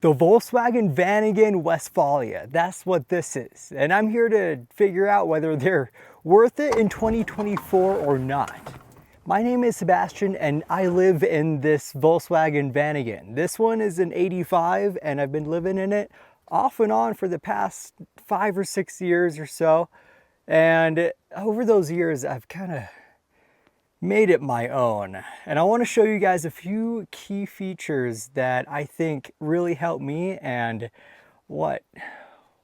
The Volkswagen Vanagon Westfalia, that's what this is. And I'm here to figure out whether they're worth it in 2024 or not. My name is Sebastian and I live in this Volkswagen Vanagon. This one is an 85 and I've been living in it off and on for the past 5 or 6 years or so. And over those years, I've kind of made it my own. And I want to show you guys a few key features that I think really help me and what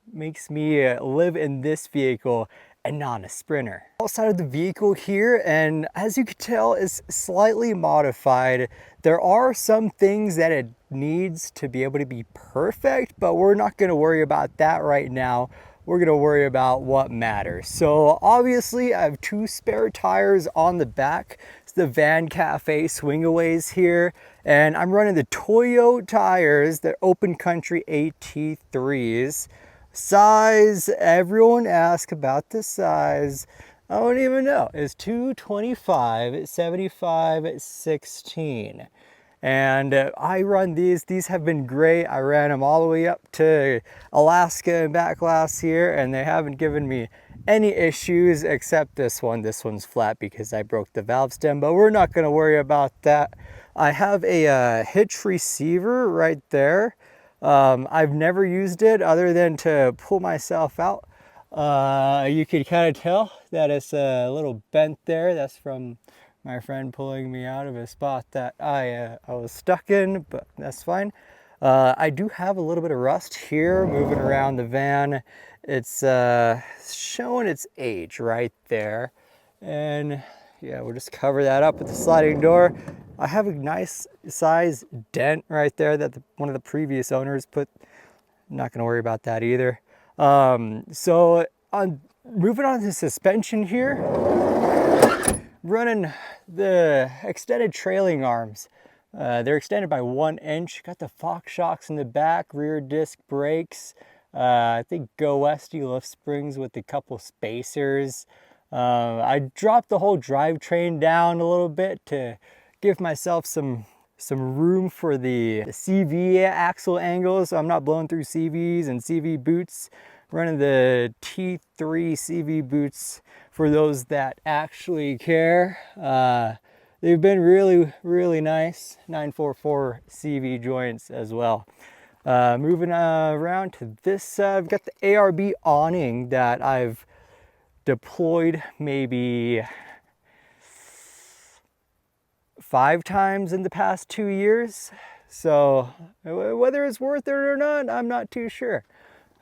makes me live in this vehicle and not a Sprinter. Outside of the vehicle here, and as you can tell, is slightly modified. There are some things that it needs to be able to be perfect, but we're not going to worry about that right now. We're going to worry about what matters. So obviously I have 2 spare tires on the back. It's the Van Cafe swingaways here, and I'm running the Toyo tires, the open country AT3s. Size, everyone asks about the size. I don't even know. It's 225, 75, 16. And I run these have been great. I ran them all the way up to Alaska and back last year, and they haven't given me any issues except this one. This one's flat because I broke the valve stem, but we're not gonna worry about that. I have a hitch receiver right there. I've never used it other than to pull myself out. You can kind of tell that it's a little bent there. That's from my friend pulling me out of a spot that I was stuck in, but that's fine. I do have a little bit of rust here moving around the van. It's showing its age right there. And yeah, we'll just cover that up with the sliding door. I have a nice size dent right there that one of the previous owners put. I'm not gonna worry about that either. So moving on to suspension here, running the extended trailing arms. They're extended by 1 inch. Got the Fox shocks in the back, rear disc brakes. I think Go Westy lift springs with a couple spacers. I dropped the whole drivetrain down a little bit to give myself some room for the CV axle angles, so I'm not blowing through CVs and CV boots. Running the T3 CV boots for those that actually care. They've been really nice. 944 CV joints as well. Moving around to this side, I've got the ARB awning that I've deployed maybe 5 times in the past 2 years. So whether it's worth it or not, I'm not too sure.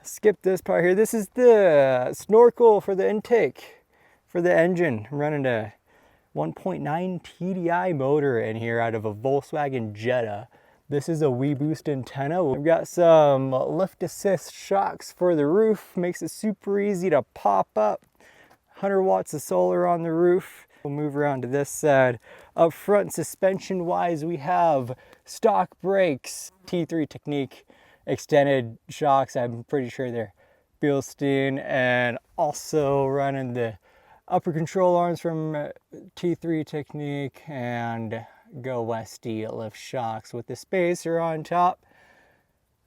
Skip this part here. This is the snorkel for the intake for the engine. I'm running a 1.9 TDI motor in here out of a Volkswagen Jetta. This is a WeBoost antenna. We've got some lift assist shocks for the roof. Makes it super easy to pop up. 100 watts of solar on the roof. We'll move around to this side. Up front, suspension wise, we have stock brakes, T3 Technique extended shocks. I'm pretty sure they're Bilstein, and also running the upper control arms from T3 Technique and Go Westy lift shocks with the spacer on top.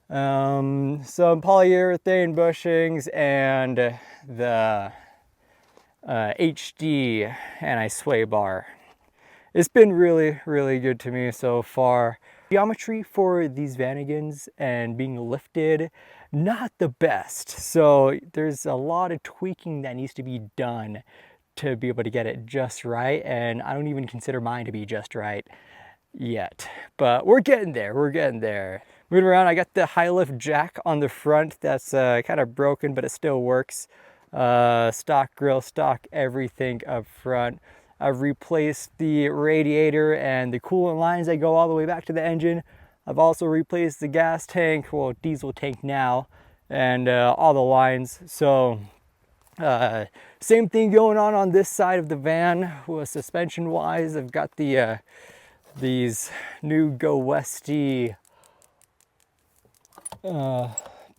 Some polyurethane bushings and the HD anti-sway bar. It's been really good to me so far. Geometry for these Vanagons and being lifted, not the best. So there's a lot of tweaking that needs to be done to be able to get it just right. And I don't even consider mine to be just right yet, but we're getting there. Moving around, I got the high lift jack on the front. That's kind of broken, but it still works. Stock grill, stock everything up front. I've replaced the radiator and the coolant lines that go all the way back to the engine. I've also replaced the gas tank, well, diesel tank now, and all the lines. So same thing going on this side of the van with suspension wise. I've got the these new Go Westy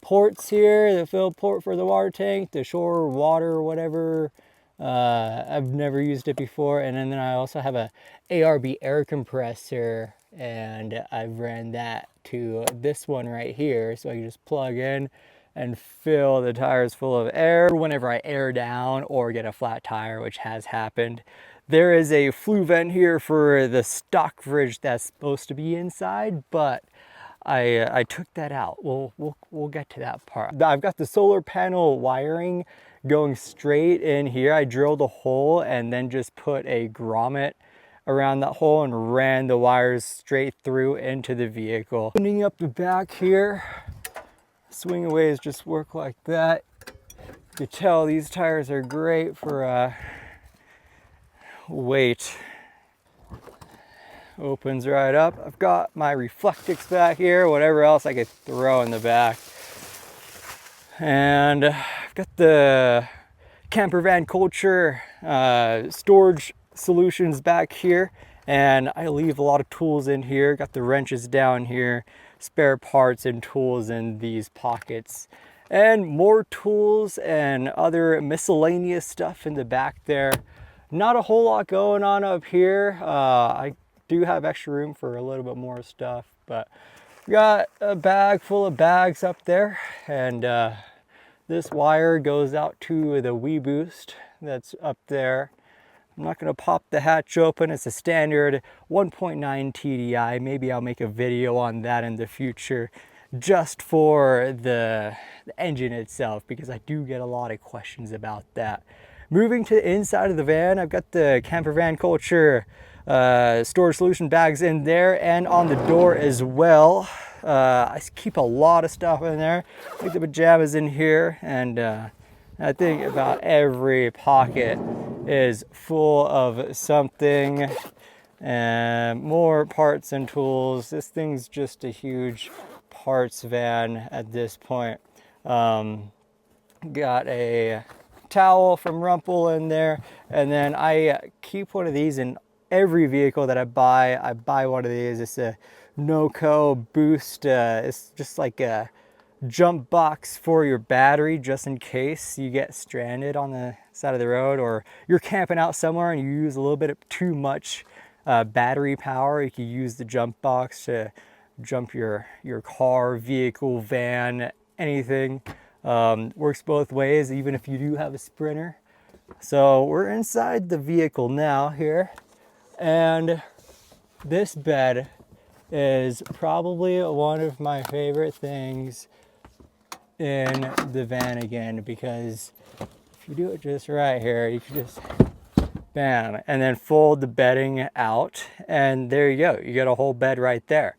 ports here, the fill port for the water tank, the shore water or whatever. I've never used it before. And then I also have a ARB air compressor and I've ran that to this one right here, so I can just plug in and fill the tires full of air whenever I air down or get a flat tire, which has happened. There is a flue vent here for the stock fridge that's supposed to be inside, but I took that out. We'll get to that part. I've got the solar panel wiring going straight in here. I drilled a hole and then just put a grommet around that hole and ran the wires straight through into the vehicle. Opening up the back here, swingaways just work like that. You can tell these tires are great for weight. Opens right up. I've got my Reflectix back here, whatever else I could throw in the back. And I've got the Camper Van Culture storage solutions back here. And I leave a lot of tools in here. Got the wrenches down here, spare parts and tools in these pockets. And more tools and other miscellaneous stuff in the back there. Not a whole lot going on up here. I do have extra room for a little bit more stuff, but we got a bag full of bags up there, and this wire goes out to the Wii Boost that's up there. I'm not going to pop the hatch open. It's a standard 1.9 TDI. Maybe I'll make a video on that in the future just for the engine itself, because I do get a lot of questions about that. Moving to the inside of the van, I've got the Camper Van Culture storage solution bags in there and on the door as well. I keep a lot of stuff in there, like the pajamas in here, and I think about every pocket is full of something, and more parts and tools. This thing's just a huge parts van at this point. Got a towel from Rumple in there, and then I keep one of these in every vehicle that I buy. I buy one of these. It's a NOCO Boost. It's just like a jump box for your battery, just in case you get stranded on the side of the road, or you're camping out somewhere and you use a little bit of too much battery power. You can use the jump box to jump your car, vehicle, van, anything. Works both ways, even if you do have a Sprinter. So we're inside the vehicle now here, and this bed is probably one of my favorite things in the Vanagon, because if you do it just right here, you can just bam, and then fold the bedding out, and there you go. You got a whole bed right there.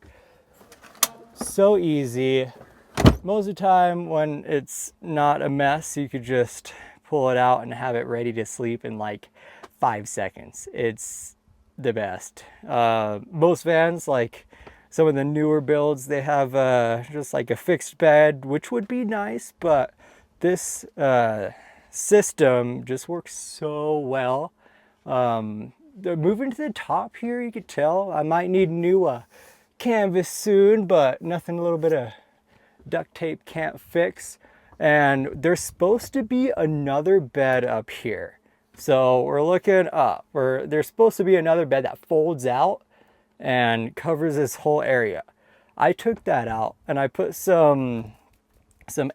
So easy. Most of the time when it's not a mess, you could just pull it out and have it ready to sleep in like 5 seconds. It's the best. Most vans, like some of the newer builds, they have just like a fixed bed, which would be nice, but this system just works so well. Moving to the top here, you could tell I might need new canvas soon, but nothing a little bit of duct tape can't fix. And there's supposed to be another bed up here, so we're looking up. There's supposed to be another bed that folds out and covers this whole area. I took that out and I put some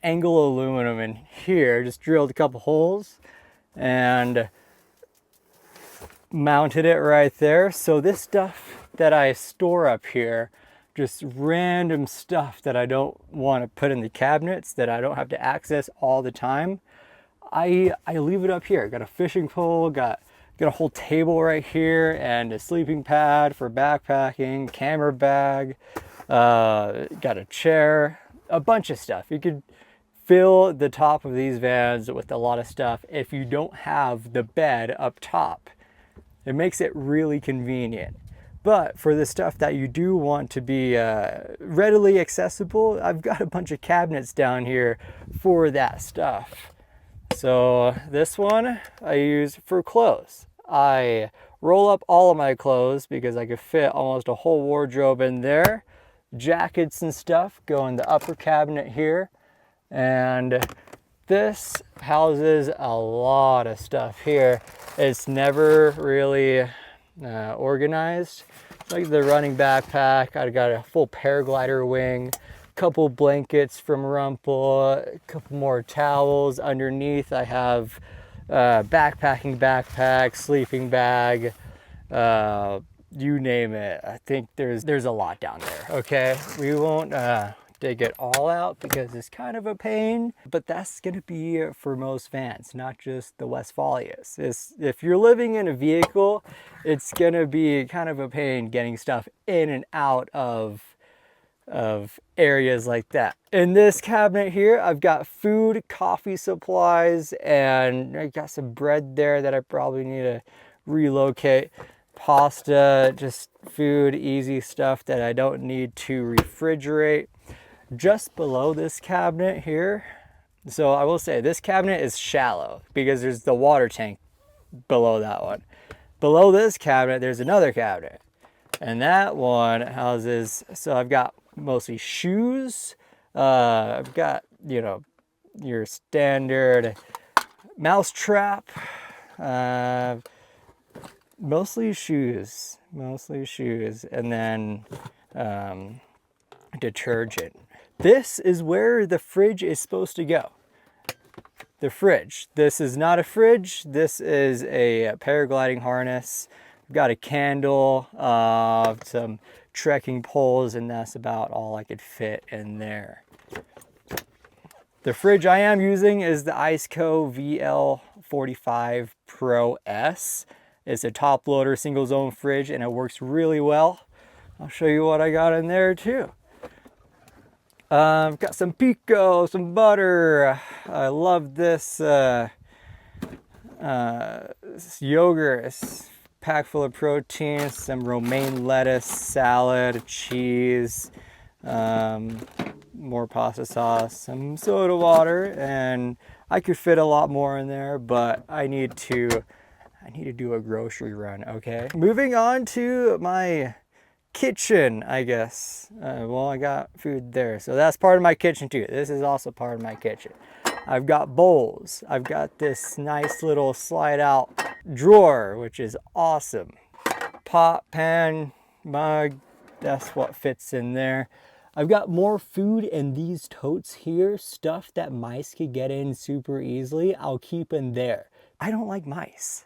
angle aluminum in here, just drilled a couple holes and mounted it right there. So this stuff that I store up here, just random stuff that I don't want to put in the cabinets, that I don't have to access all the time, I leave it up here. Got a fishing pole, got a whole table right here, and a sleeping pad for backpacking, camera bag, got a chair, a bunch of stuff. You could fill the top of these vans with a lot of stuff if you don't have the bed up top. It makes it really convenient. But for the stuff that you do want to be readily accessible, I've got a bunch of cabinets down here for that stuff. So this one I use for clothes. I roll up all of my clothes because I could fit almost a whole wardrobe in there. Jackets and stuff go in the upper cabinet here. And this houses a lot of stuff here. It's never really organized. like the running backpack. I got a full paraglider wing, a couple blankets from Rumpel, a couple more towels. Underneath I have backpacking backpack, sleeping bag, you name it. I think there's a lot down there. Okay, we won't dig it all out because it's kind of a pain, but that's gonna be for most vans, not just the Westfalias. If you're living in a vehicle, it's gonna be kind of a pain getting stuff in and out of areas like that. In this cabinet here, I've got food, coffee supplies, and I got some bread there that I probably need to relocate. Pasta, just food, easy stuff that I don't need to refrigerate. Just below this cabinet here, so I will say this cabinet is shallow because there's the water tank below that one. Below this cabinet, there's another cabinet, and that one houses, so I've got mostly shoes. I've got, you know, your standard mouse trap, mostly shoes, and then detergent. This is where the fridge is supposed to go. The fridge. This is not a fridge. This is a paragliding harness. I've got a candle, some trekking poles, and that's about all I could fit in there. The fridge I am using is the Iceco VL45 Pro S. It's a top loader single zone fridge and it works really well. I'll show you what I got in there too. I've got some pico, some butter. I love this yogurt. It's packed full of protein, some romaine lettuce, salad, cheese, more pasta sauce, some soda water, and I could fit a lot more in there, but I need to do a grocery run, okay? Moving on to my kitchen, I guess. Well, I got food there, so that's part of my kitchen too. This is also part of my kitchen. I've got bowls. I've got this nice little slide out drawer, which is awesome. Pot, pan, mug, that's what fits in there. I've got more food in these totes here, stuff that mice could get in super easily. I'll keep in there. I don't like mice.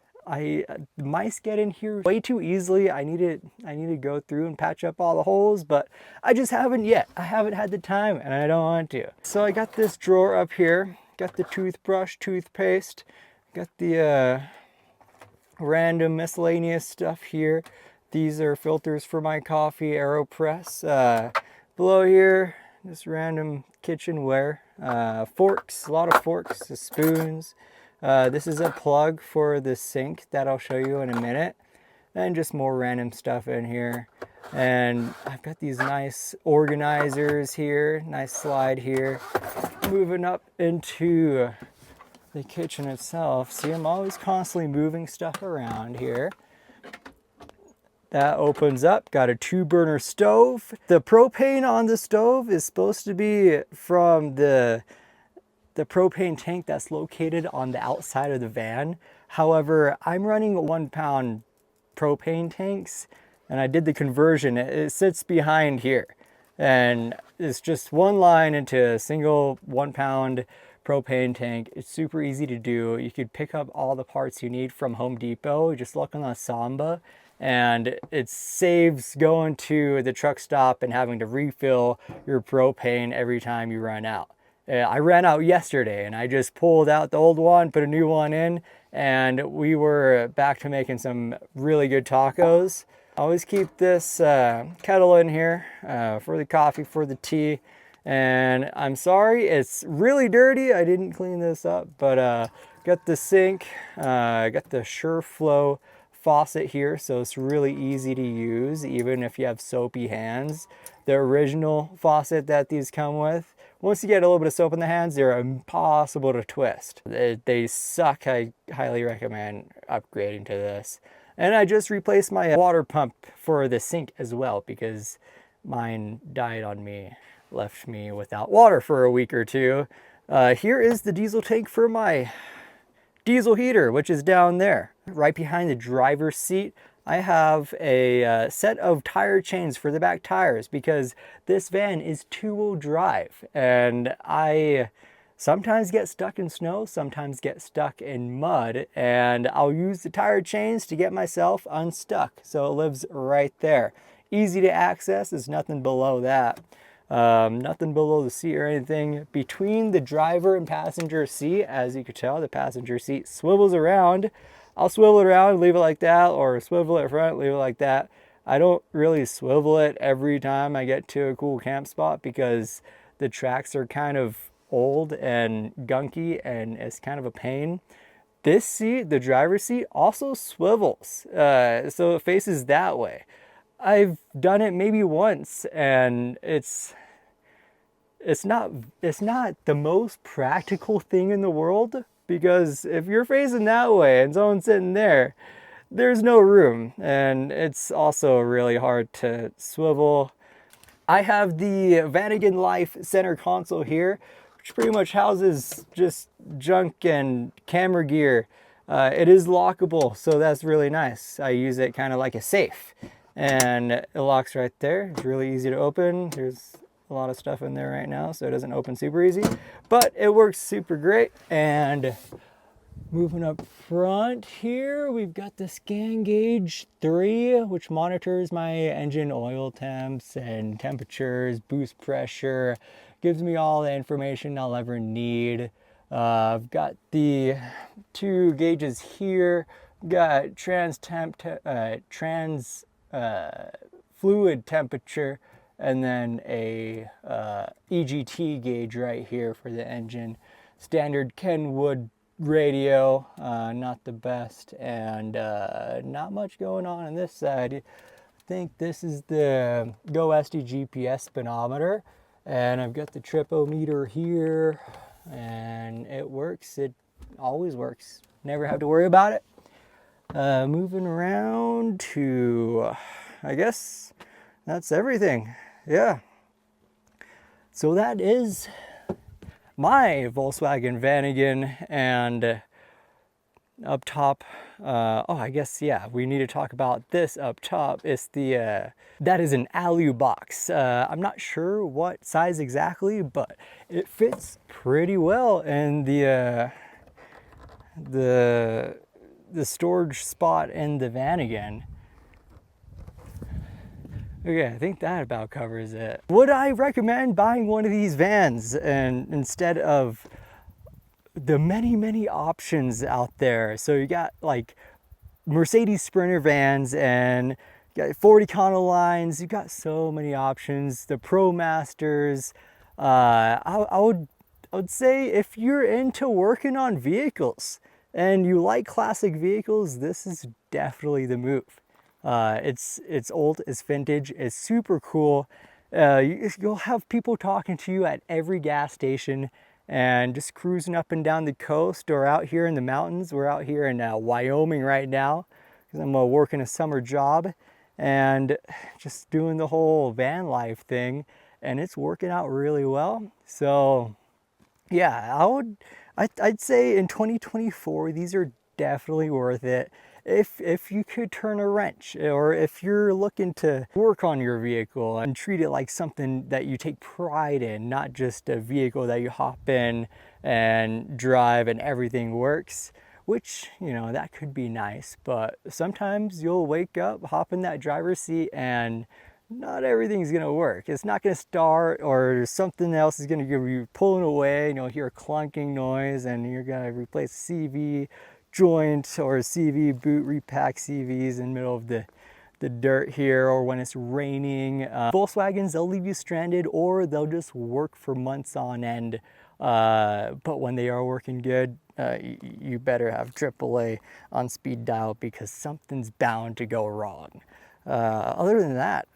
Mice get in here way too easily. I need to go through and patch up all the holes, but I just haven't yet. I haven't had the time and I don't want to. So I got this drawer up here, got the toothbrush, toothpaste, got the random miscellaneous stuff here. These are filters for my coffee, AeroPress. Below here, just random kitchenware, forks, a lot of forks, spoons. This is a plug for the sink that I'll show you in a minute, and just more random stuff in here. And I've got these nice organizers here, nice slide here. Moving up into the kitchen itself. See, I'm always constantly moving stuff around here. That opens up, got a 2-burner stove. The propane on the stove is supposed to be from the propane tank that's located on the outside of the van. However, I'm running 1-pound propane tanks and I did the conversion. It sits behind here and it's just one line into a single 1-pound propane tank. It's super easy to do. You could pick up all the parts you need from Home Depot. Just look on the Samba and it saves going to the truck stop and having to refill your propane every time you run out. I ran out yesterday and I just pulled out the old one, put a new one in, and we were back to making some really good tacos. I always keep this kettle in here for the coffee, for the tea. And I'm sorry, it's really dirty. I didn't clean this up, but got the sink, got the SureFlow faucet here, so it's really easy to use even if you have soapy hands. The original faucet that these come with, once you get a little bit of soap in the hands, they're impossible to twist. They suck. I highly recommend upgrading to this. And I just replaced my water pump for the sink as well because mine died on me, left me without water for a week or two. Here is the diesel tank for my diesel heater, which is down there. Right behind the driver's seat, I have a set of tire chains for the back tires because this van is two-wheel drive, and I sometimes get stuck in snow, sometimes get stuck in mud, and I'll use the tire chains to get myself unstuck. So it lives right there. Easy to access, there's nothing below that. Nothing below the seat or anything. Between the driver and passenger seat, as you can tell, the passenger seat swivels around. I'll swivel it around, leave it like that, or swivel it front, leave it like that. I don't really swivel it every time I get to a cool camp spot because the tracks are kind of old and gunky and it's kind of a pain. This seat, the driver's seat, also swivels, so it faces that way. I've done it maybe once, and it's not the most practical thing in the world, because if you're facing that way and someone's sitting there, there's no room, and it's also really hard to swivel. I have the Vanagon Life center console here, which pretty much houses just junk and camera gear. It is lockable, so that's really nice. I use it kind of like a safe. And it locks right there. It's really easy to open. There's a lot of stuff in there right now, so it doesn't open super easy, but it works super great. And moving up front here, we've got the Scan Gauge 3, which monitors my engine oil temps and temperatures, boost pressure, gives me all the information I'll ever need. I've got the 2 gauges here. Got fluid temperature, and then a EGT gauge right here for the engine. Standard Kenwood radio, not the best, and not much going on this side. I think this is the Go SD GPS speedometer, and I've got the tripometer here, and it works. It always works. Never have to worry about it. Moving around to, I guess that's everything. Yeah. So that is my Volkswagen Vanagon, and up top, oh, I guess, yeah, we need to talk about this up top. It's the, that is an alu box. I'm not sure what size exactly, but it fits pretty well in the storage spot in the Vanagon. Okay, I think that about covers it. Would I recommend buying one of these vans and instead of the many options out there? So you got like Mercedes Sprinter vans, and you got 40 Econolines. You got so many options. The ProMasters. I would say if you're into working on vehicles and you like classic vehicles, this is definitely the move. It's old, it's vintage, it's super cool. You'll have people talking to you at every gas station and just cruising up and down the coast or out here in the mountains. We're out here in Wyoming right now because I'm working a summer job and just doing the whole van life thing, and it's working out really well. So yeah, I'd say in 2024, these are definitely worth it. If you could turn a wrench, or if you're looking to work on your vehicle and treat it like something that you take pride in, not just a vehicle that you hop in and drive and everything works, which, you know, that could be nice, but sometimes you'll wake up, hop in that driver's seat, and not everything's gonna work. It's not gonna start, or something else is gonna be pulling away, and you'll hear a clunking noise, and you're gonna replace CV joint or a CV boot, repack CVs in the middle of the dirt here, or when it's raining. Volkswagens, they'll leave you stranded, or they'll just work for months on end. But when they are working good, you better have AAA on speed dial, because something's bound to go wrong. Other than that,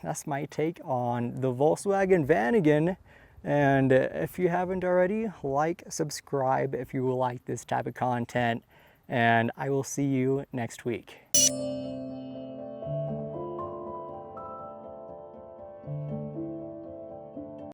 that's my take on the Volkswagen Vanagon. And if you haven't already, like, subscribe if you like this type of content, and I will see you next week.